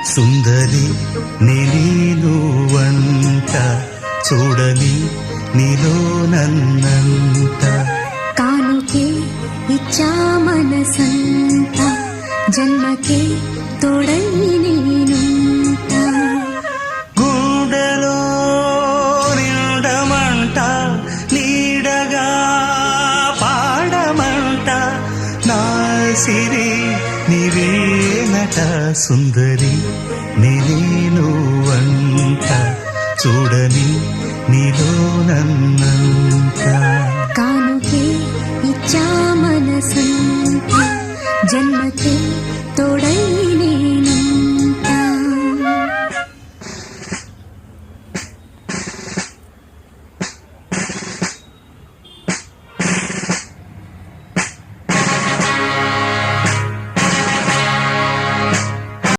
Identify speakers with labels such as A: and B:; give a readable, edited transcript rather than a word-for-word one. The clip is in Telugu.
A: సుందరి నేను వంట చూడని నీలో నన్నంత
B: కానుకే ఇచ్చా మనసంత జన్మకే తోడై నేనుంట
A: గుండెలో నిండమంట నీడగా పాడమంట నా సిరి నీవేనట సుందరి నేను వంట చూడని నీలో నన్నంత
B: కానుకే ఇచ్చా మనసంత జన్మకే తోడై